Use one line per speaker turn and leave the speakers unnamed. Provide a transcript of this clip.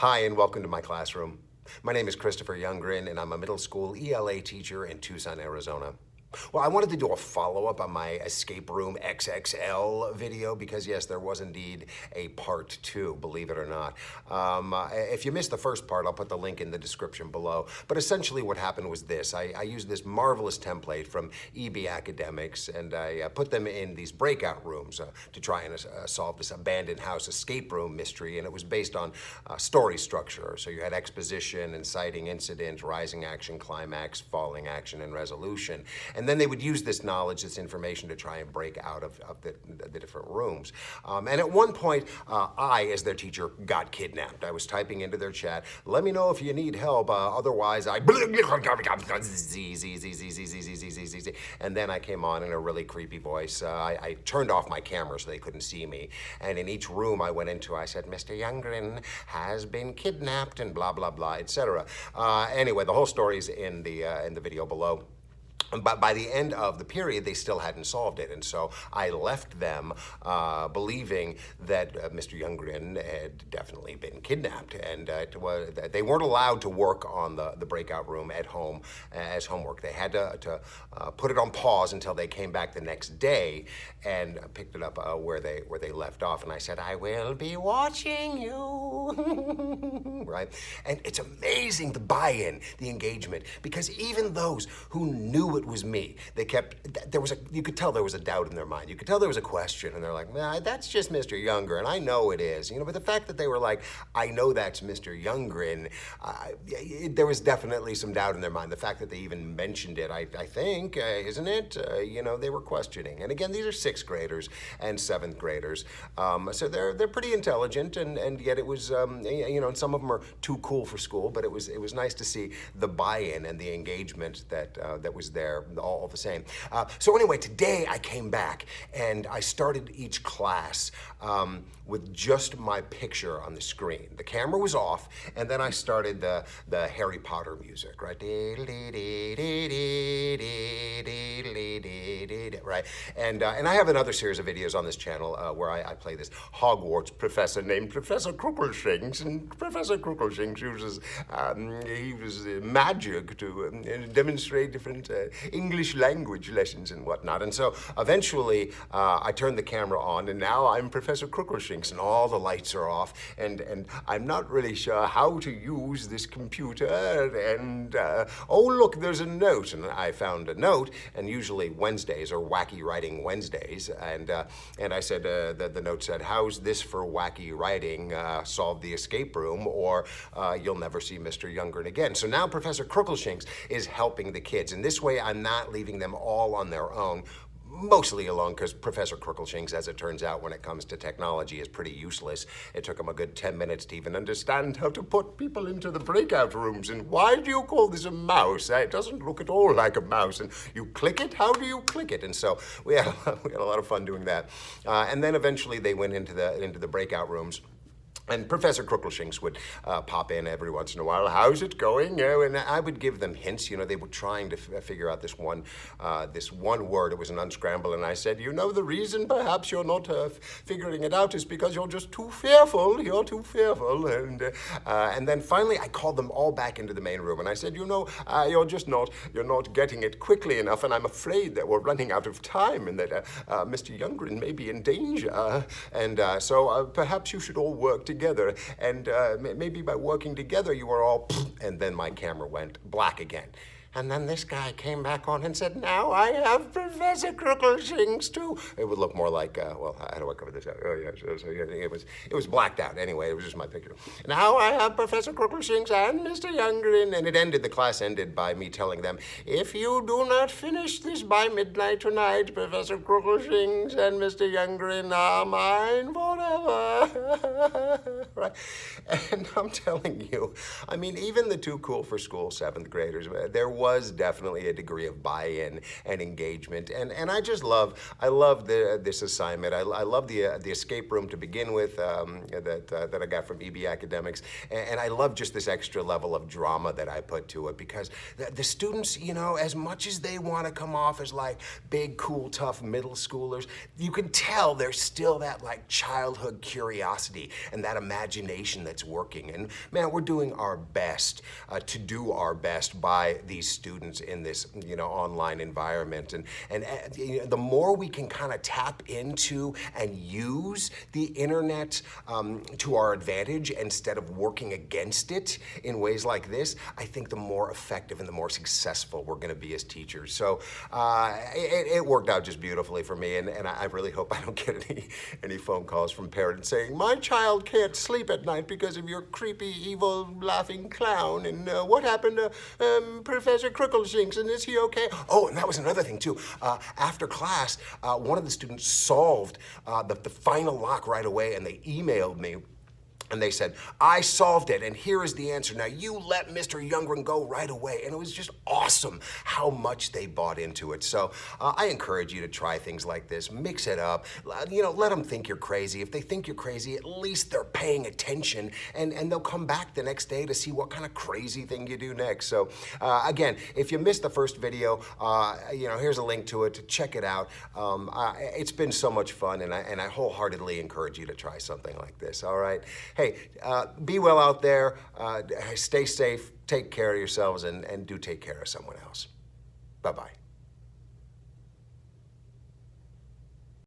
Hi, and welcome to my classroom. My name is Christopher Youngren, and I'm a middle school ELA teacher in Tucson, Arizona. Well, I wanted to do a follow-up on my Escape Room XXL video because, yes, there was indeed a part 2, believe it or not. If you missed the first part, I'll put the link in the description below. But essentially what happened was this. I used this marvelous template from EB Academics, and I put them in these breakout rooms to try and solve this abandoned house escape room mystery, and it was based on story structure. So you had exposition, inciting incident, rising action, climax, falling action, and resolution. And then they would use this knowledge, this information, to try and break out of the different rooms. And at one point, I, as their teacher, got kidnapped. I was typing into their chat, let me know if you need help, otherwise I... And then I came on in a really creepy voice. I turned off my camera so they couldn't see me. And in each room I went into, I said, Mr. Youngren has been kidnapped, and blah, blah, blah, etc. Anyway, the whole story's in the video below. But by the end of the period, they still hadn't solved it. And so I left them believing that Mr. Youngren had definitely been kidnapped. And they weren't allowed to work on the breakout room at home as homework. They had to put it on pause until they came back the next day and picked it up where they left off. And I said, I will be watching you, right? And it's amazing, the buy-in, the engagement, because even those who knew it was me, you could tell there was a doubt in their mind. You could tell there was a question, and they're like, nah, that's just Mr. Younger, and I know it is. But the fact that they were like, I know that's Mr. Youngren, there was definitely some doubt in their mind. The fact that they even mentioned it, I think, isn't it? They were questioning. And again, these are 6th graders and 7th graders. So they're pretty intelligent, and yet it was, and some of them are too cool for school, but it was nice to see the buy-in and the engagement that was there all the same. So anyway, today I came back and I started each class with just my picture on the screen. The camera was off, and then I started the Harry Potter music, right? Right? And I have another series of videos on this channel where I play this Hogwarts professor named Professor Crookleshanks, and Professor Crookleshanks uses magic to demonstrate different English language lessons and whatnot. And so eventually I turned the camera on, and now I'm Professor Crookleshanks, and all the lights are off, and I'm not really sure how to use this computer, and oh look, there's a note. And I found a note, and usually Wednesdays are Wacky Writing Wednesdays, and I said, the note said, how's this for wacky writing? Solve the escape room, or you'll never see Mr. Youngren again. So now Professor Crookleshanks is helping the kids, and this way I'm not leaving them all on their own, mostly alone, because Professor Crookleshanks, as it turns out, when it comes to technology, is pretty useless. It took him a good 10 minutes to even understand how to put people into the breakout rooms. And why do you call this a mouse? It doesn't look at all like a mouse. And you click it? How do you click it? And so we had a lot of fun doing that. And then eventually they went into the breakout rooms. And Professor Crookleshanks would pop in every once in a while. How's it going? And I would give them hints. They were trying to figure out this one word. It was an unscramble, and I said, the reason perhaps you're not figuring it out is because you're just too fearful. You're too fearful. And then finally, I called them all back into the main room, and I said, you're not getting it quickly enough, and I'm afraid that we're running out of time, and that Mr. Youngren may be in danger. And so perhaps you should all work together, and maybe by working together you are all, and then my camera went black again. And then this guy came back on and said, now I have Professor Crookleshanks too. It would look more like, well, how do I cover this out? Oh, yeah, so it was blacked out. Anyway, it was just my picture. Now I have Professor Crookleshanks and Mr. Youngren. And the class ended by me telling them, if you do not finish this by midnight tonight, Professor Crookleshanks and Mr. Youngren are mine forever. Right? And I'm telling you, even the too cool for school 7th graders, there was definitely a degree of buy-in and engagement. And I love this assignment. I love the escape room to begin with that I got from EB Academics. And I love just this extra level of drama that I put to it, because the students, you know, as much as they want to come off as like big, cool, tough middle schoolers, you can tell there's still that like childhood curiosity and that imagination that's working. And man, we're doing our best to do our best by these students in this, you know, online environment. And you know, the more we can kind of tap into and use the internet to our advantage instead of working against it in ways like this, I think the more effective and the more successful we're going to be as teachers. So it worked out just beautifully for me, and I really hope I don't get any phone calls from parents saying, my child can't sleep at night because of your creepy, evil, laughing clown, and what happened to Professor Crookleshinks, and is he okay? Oh, and that was another thing too. After class, one of the students solved the final lock right away, and they emailed me. And they said, I solved it, and here is the answer. Now, you let Mr. Youngren go right away. And it was just awesome how much they bought into it. So I encourage you to try things like this. Mix it up. You know, let them think you're crazy. If they think you're crazy, at least they're paying attention, and they'll come back the next day to see what kind of crazy thing you do next. So again, if you missed the first video, you know, here's a link to it. Check it out. It's been so much fun, and I wholeheartedly encourage you to try something like this, all right? Hey, be well out there, stay safe, take care of yourselves, and do take care of someone else. Bye-bye.